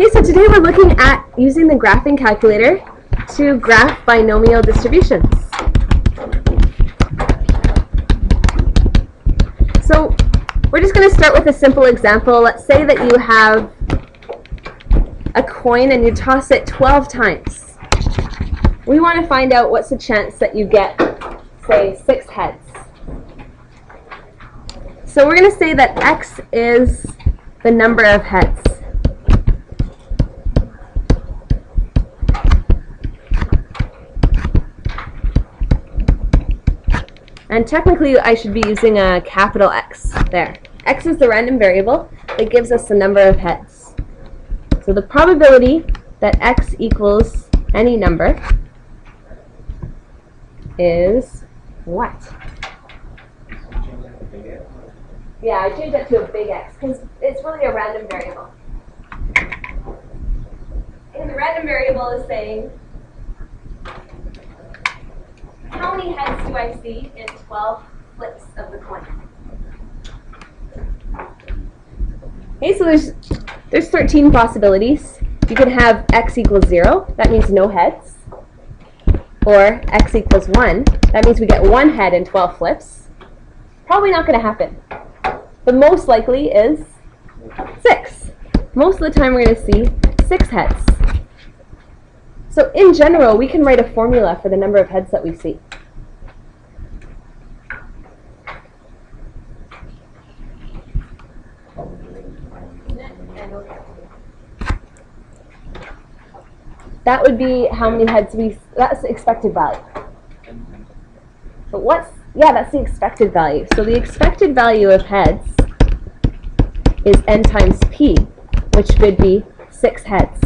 Okay, so today we're looking at using the graphing calculator to graph binomial distributions. So we're just going to start with a simple example. Let's say that you have a coin and you toss it 12 times. We want to find out what's the chance that you get, say, 6 heads. So we're going to say that x is the number of heads. And technically, I should be using a capital X there. X is the random variable that gives us the number of heads. So the probability that x equals any number is what? Yeah, I changed that to a big X because it's really a random variable. And the random variable is saying, how many heads do I see in 12 flips of the coin? Okay, so there's 13 possibilities. You can have x equals 0, that means no heads. Or x equals 1, that means we get 1 head in 12 flips. Probably not going to happen. The most likely is 6. Most of the time we're going to see 6 heads. So in general, we can write a formula for the number of heads that we see. That would be how many heads that's the expected value. But that's the expected value. So the expected value of heads is n times p, which would be 6 heads.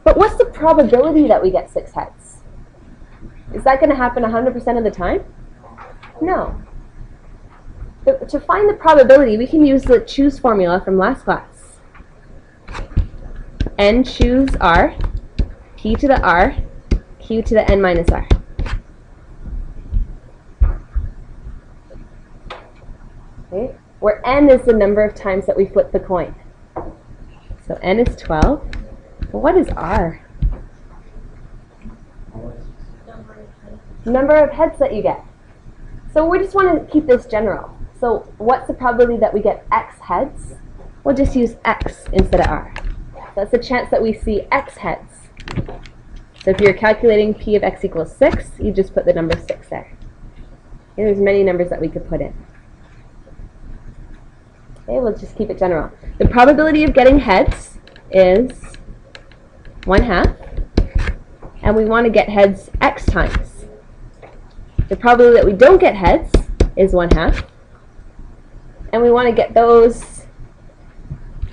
But what's the probability that we get 6 heads? Is that going to happen 100% of the time? No. But to find the probability, we can use the choose formula from last class. N choose r, p to the r, q to the n minus r. Okay. Where n is the number of times that we flip the coin. So n is 12. What is r? Number of heads that you get. So we just want to keep this general. So what's the probability that we get x heads? We'll just use x instead of r. That's the chance that we see x heads. So if you're calculating p of x equals 6, you just put the number 6 there. Okay, there's many numbers that we could put in. Okay, we'll just keep it general. The probability of getting heads is 1/2, and we want to get heads x times. The probability that we don't get heads is 1/2, and we want to get those,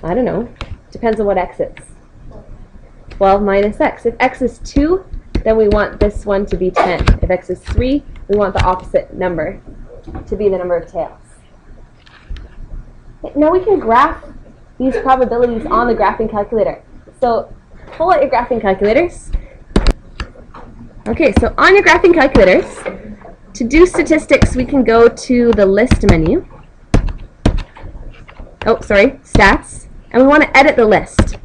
I don't know, depends on what x is. 12 minus x. If x is 2, then we want this one to be 10. If x is 3, we want the opposite number to be the number of tails. Now we can graph these probabilities on the graphing calculator. So pull out your graphing calculators. Okay, so on your graphing calculators, to do statistics, we can go to the list menu. Stats. And we want to edit the list.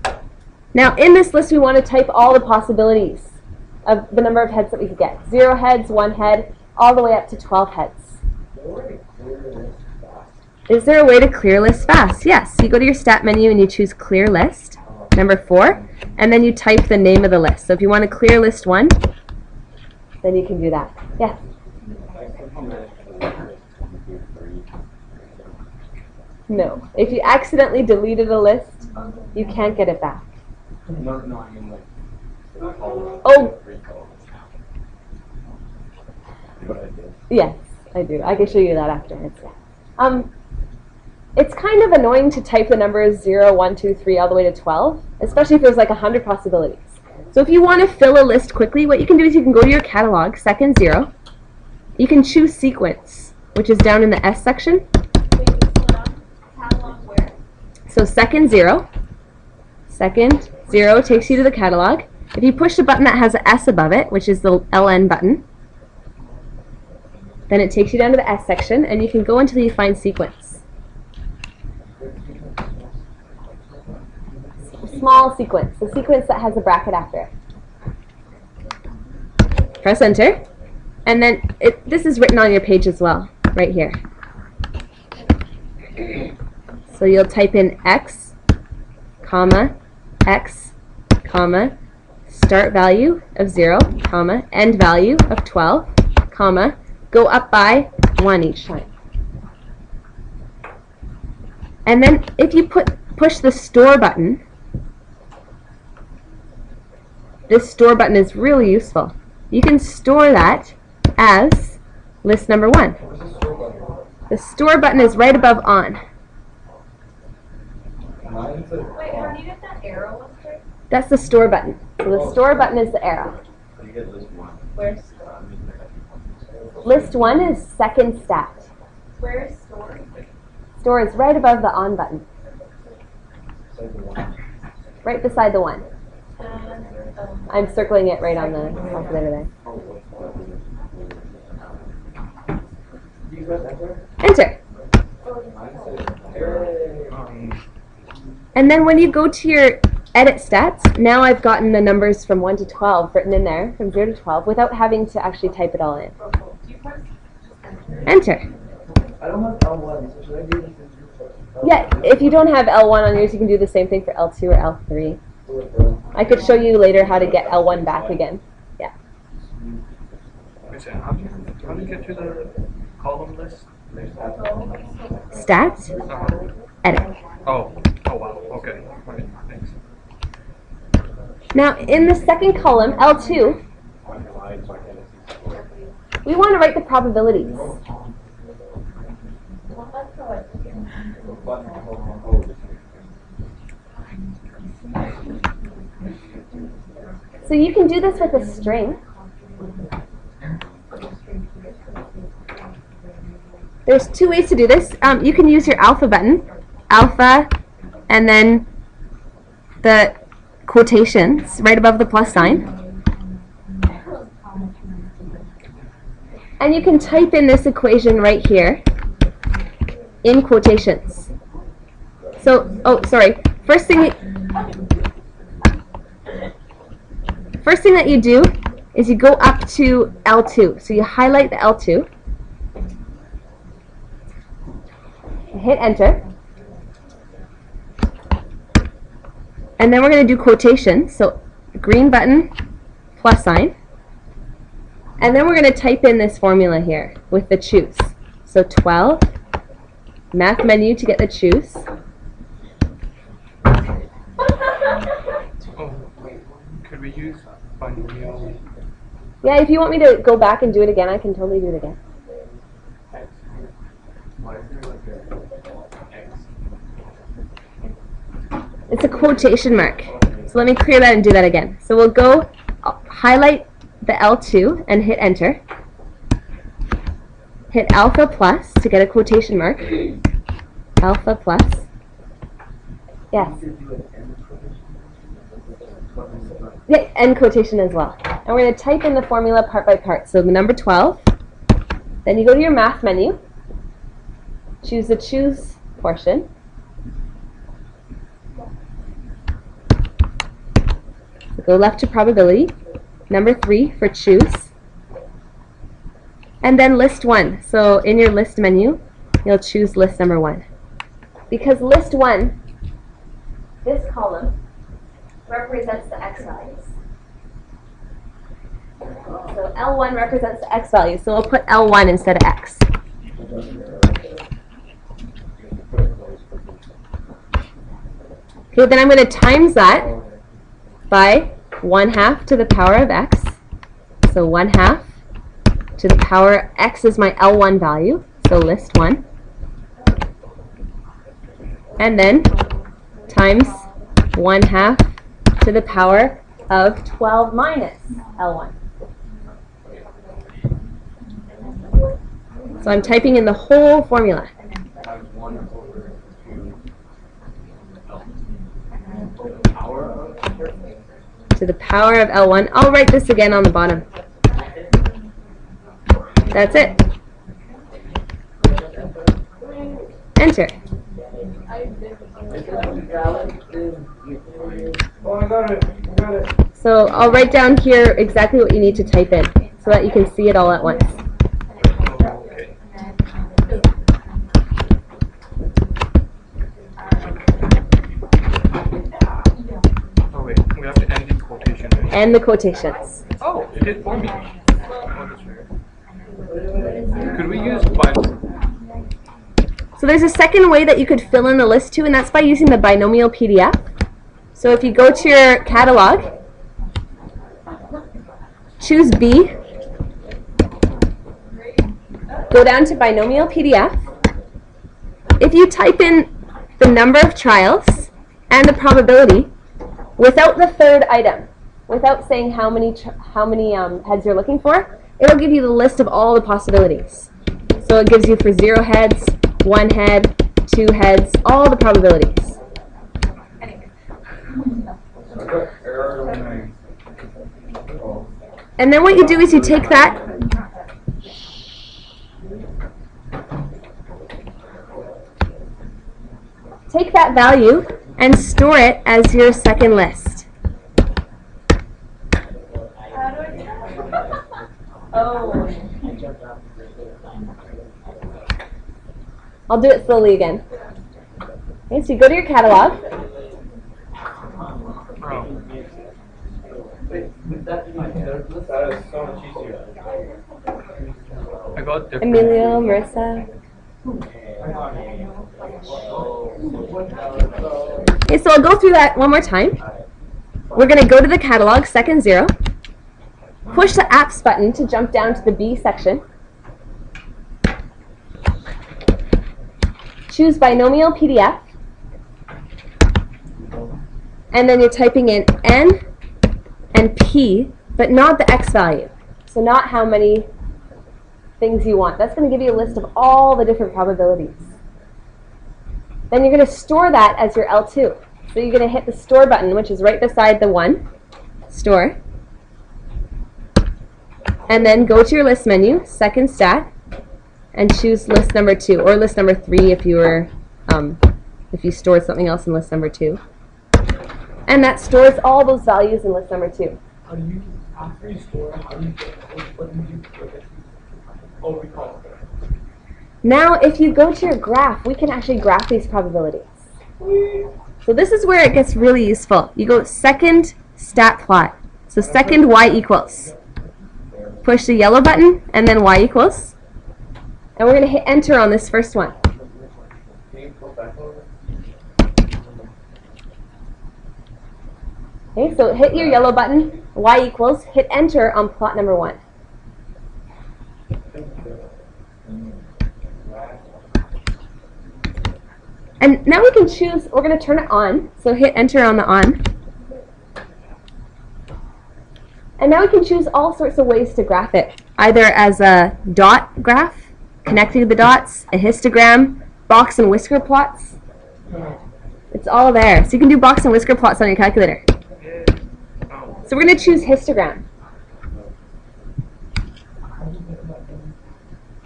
Now in this list, we want to type all the possibilities of the number of heads that we could get. 0 heads, 1 head, all the way up to 12 heads. Is there a way to clear list fast? Yes. You go to your stat menu and you choose clear list, number 4, and then you type the name of the list. So if you want to clear list 1, then you can do that. Yeah. No. If you accidentally deleted a list, you can't get it back. No, I mean like. Oh. Yes, I do. I can show you that afterwards. It's kind of annoying to type the numbers 0, 1, 2, 3 all the way to 12, especially if there's like 100 possibilities. So if you want to fill a list quickly, what you can do is you can go to your catalog, second 0. You can choose sequence, which is down in the S section. So second 0 takes you to the catalog. If you push the button that has an S above it, which is the LN button, then it takes you down to the S section, and you can go until you find sequence. small sequence, the sequence that has a bracket after it. Press enter, and then this is written on your page as well, right here. So you'll type in x, comma, x, comma, start value of 0, comma, end value of 12, comma, go up by 1 each time. And then if you push the store button, this store button is really useful. You can store that as list number 1. The store button is right above on. Wait, how do you get that arrow? That's the store button. So the store button is the arrow. Where's List 1 is second stacked. Where is store? Store is right above the on button. Right beside the 1. I'm circling it right on the calculator there. Enter. And then when you go to your edit stats, now I've gotten the numbers from 1 to 12 written in there, from 0 to 12, without having to actually type it all in. Enter. I don't have L1, so should I do this? Yeah, if you don't have L1 on yours, you can do the same thing for L2 or L3. I could show you later how to get L1 back again. Yeah. How do you get to the column list? Stats, edit. Oh wow, okay. Right, thanks. Now, in the second column, L2, we want to write the probabilities. So you can do this with a string. There's 2 ways to do this. You can use your alpha button, alpha, and then the quotations right above the plus sign. And you can type in this equation right here in quotations. So, first thing that you do is you go up to L2. So you highlight the L2, hit enter, and then we're going to do quotations. So green button, plus sign, and then we're going to type in this formula here with the choose. So 12, math menu to get the choose. Could we use binomial? Yeah, if you want me to go back and do it again, I can totally do it again. It's a quotation mark. So let me clear that and do that again. So we'll go highlight the L2 and hit enter. Hit alpha plus to get a quotation mark. Alpha plus. Yes. Yeah, end quotation as well. And we're going to type in the formula part by part. So the number 12. Then you go to your math menu. Choose the choose portion. So go left to probability. Number 3 for choose. And then list 1. So in your list menu, you'll choose list number 1. Because list 1, this column, represents the x values. So L1 represents the x values. So we'll put L1 instead of x. Okay, then I'm going to times that by 1/2 to the power of x. So 1/2 to the power x is my L1 value. So list 1. And then times 1/2 to the power of 12 minus L1. So I'm typing in the whole formula. To the power of L1. I'll write this again on the bottom. That's it. Enter. Oh, I got it. I got it. So I'll write down here exactly what you need to type in so that you can see it all at once. Okay. Oh wait, we have to end the quotation. Right? And the quotations. Oh, it did for me. Oh, that's weird. Could we use So there's a second way that you could fill in the list too, and that's by using the binomial PDF. So if you go to your catalog, choose B, go down to binomial PDF. If you type in the number of trials and the probability without the third item, without saying how many heads you're looking for, it'll give you the list of all the possibilities. So it gives you for 0 heads, 1 head, 2 heads, all the probabilities. And then what you do is you take that value and store it as your second list. Oh. I'll do it slowly again. Okay, so you go to your catalog. That is so much easier. I got different. Emilio, Marissa. Okay, so I'll go through that one more time. We're going to go to the catalog, second 0. Push the apps button to jump down to the B section. Choose binomial PDF. And then you're typing in N and P, but not the X value. So not how many things you want. That's going to give you a list of all the different probabilities. Then you're going to store that as your L2. So you're going to hit the store button, which is right beside the 1, store. And then go to your list menu, second stat, and choose list number 2, or list number 3 if you were, if you stored something else in list number 2. And that stores all those values in list number 2. How do you, after you store, how do you get, what do you do? Oh, recall. Now, if you go to your graph, we can actually graph these probabilities. So this is where it gets really useful. You go second stat plot. So second y equals. Push the yellow button and then y equals. And we're going to hit enter on this first one. Okay, so hit your yellow button, y equals, hit enter on plot number 1. And now we can choose, we're going to turn it on, so hit enter on the on. And now we can choose all sorts of ways to graph it, either as a dot graph, connecting the dots, a histogram, box and whisker plots. It's all there. So you can do box and whisker plots on your calculator. So we're going to choose histogram.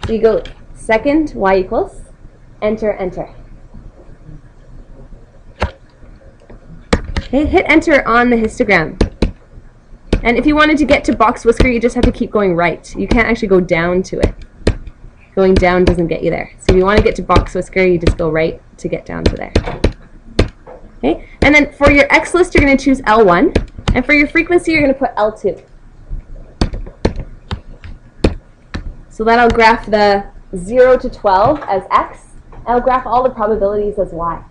So you go second, y equals, enter, enter. Okay, hit enter on the histogram. And if you wanted to get to box whisker, you just have to keep going right. You can't actually go down to it. Going down doesn't get you there. So if you want to get to box whisker, you just go right to get down to there. Okay, and then for your X list, you're going to choose L1. And for your frequency, you're going to put L2. So that'll graph the 0 to 12 as X, and it'll graph all the probabilities as Y.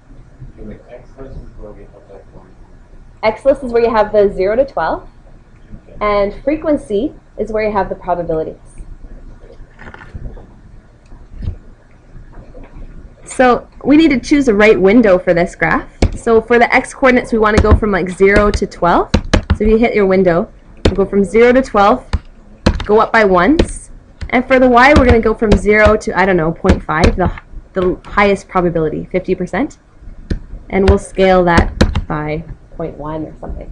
X list is where you have the 0 to 12, and frequency is where you have the probabilities. So we need to choose the right window for this graph. So for the X coordinates, we want to go from like 0 to 12. So if you hit your window, we'll go from 0 to 12, go up by 1s. And for the Y, we're going to go from 0 to, I don't know, 0.5, the highest probability, 50%. And we'll scale that by 0.1 or something.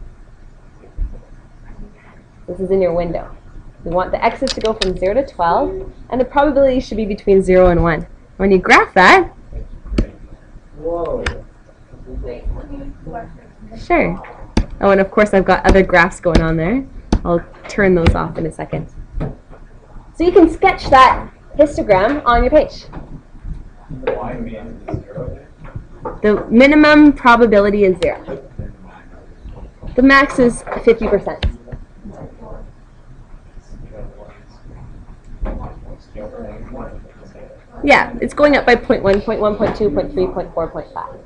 This is in your window. We want the X's to go from 0 to 12, and the probability should be between 0 and 1. When you graph that, Whoa. Sure. Oh, and of course I've got other graphs going on there. I'll turn those off in a second. So you can sketch that histogram on your page. The minimum probability is 0. The max is 50%. Yeah, it's going up by 0.1, 0.1, 0.2, 0.3, 0.4, 0.5.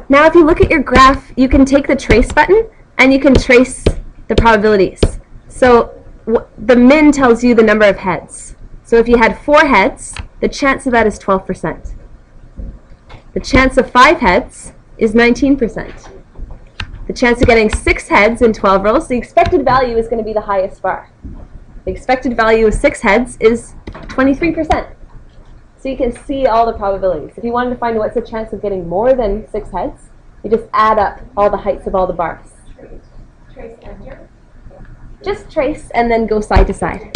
Now if you look at your graph, you can take the trace button and you can trace the probabilities. So the min tells you the number of heads. So if you had 4 heads, the chance of that is 12%. The chance of 5 heads is 19%. The chance of getting 6 heads in 12 rows, the expected value is going to be the highest bar. The expected value of 6 heads is 23%. So you can see all the probabilities. If you wanted to find what's the chance of getting more than 6 heads, you just add up all the heights of all the bars. Trace enter. Just trace and then go side to side.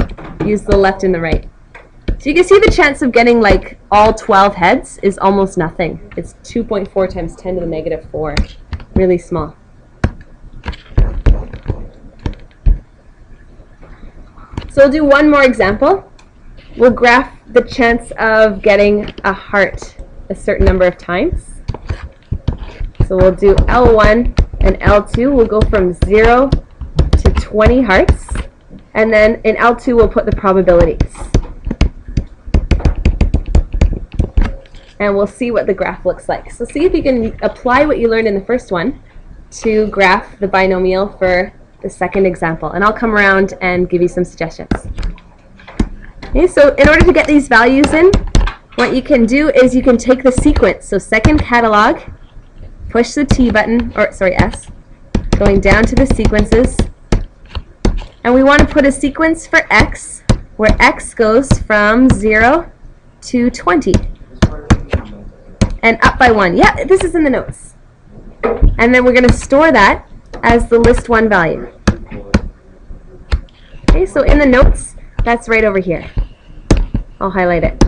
Use the left and the right. So you can see the chance of getting like all 12 heads is almost nothing. It's 2.4 times 10 to the negative 4. Really small. So we'll do one more example. We'll graph the chance of getting a heart a certain number of times. So we'll do L1 and L2. We'll go from 0 to 20 hearts. And then in L2, we'll put the probabilities. And we'll see what the graph looks like. So see if you can apply what you learned in the first one to graph the binomial for the second example. And I'll come around and give you some suggestions. Okay, so in order to get these values in, what you can do is you can take the sequence. So second catalog, push the T button, or sorry, S, going down to the sequences. And we want to put a sequence for X, where X goes from 0 to 20. And up by 1. Yeah, this is in the notes. And then we're going to store that as the list 1 value. Okay, so in the notes, that's right over here. I'll highlight it.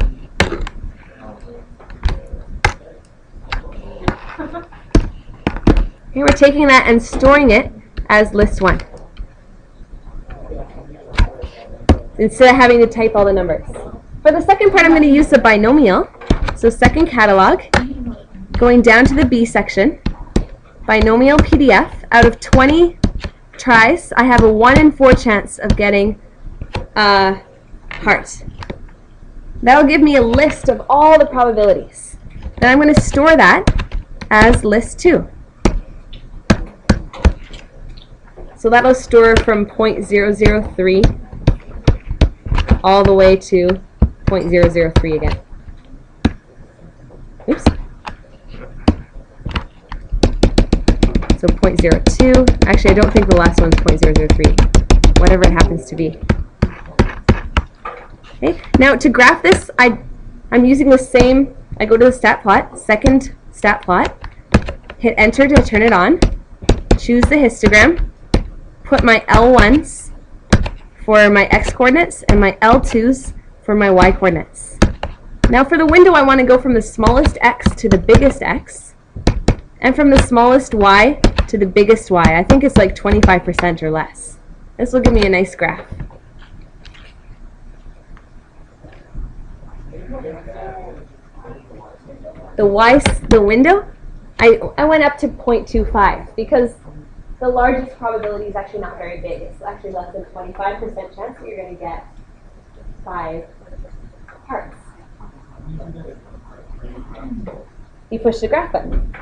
Okay, we're taking that and storing it as list 1. Instead of having to type all the numbers. For the second part, I'm going to use the binomial. So second catalog, going down to the B section, binomial PDF. Out of 20 tries, I have a 1 in 4 chance of getting a heart. That'll give me a list of all the probabilities. Then I'm going to store that as list 2. So that'll store from 0.003 all the way to 0.003 again. Oops. So 0.02. Actually, I don't think the last one's 0.003. Whatever it happens to be. Okay. Now to graph this, I'm using the same. I go to the stat plot, second stat plot, hit enter to turn it on, choose the histogram, put my L1s for my x coordinates and my L2s for my y coordinates. Now for the window, I want to go from the smallest x to the biggest x, and from the smallest y to the biggest y. I think it's like 25% or less. This will give me a nice graph. The window, I went up to 0.25 because the largest probability is actually not very big. It's actually less than 25% chance that you're going to get 5 hearts. You push the graph button.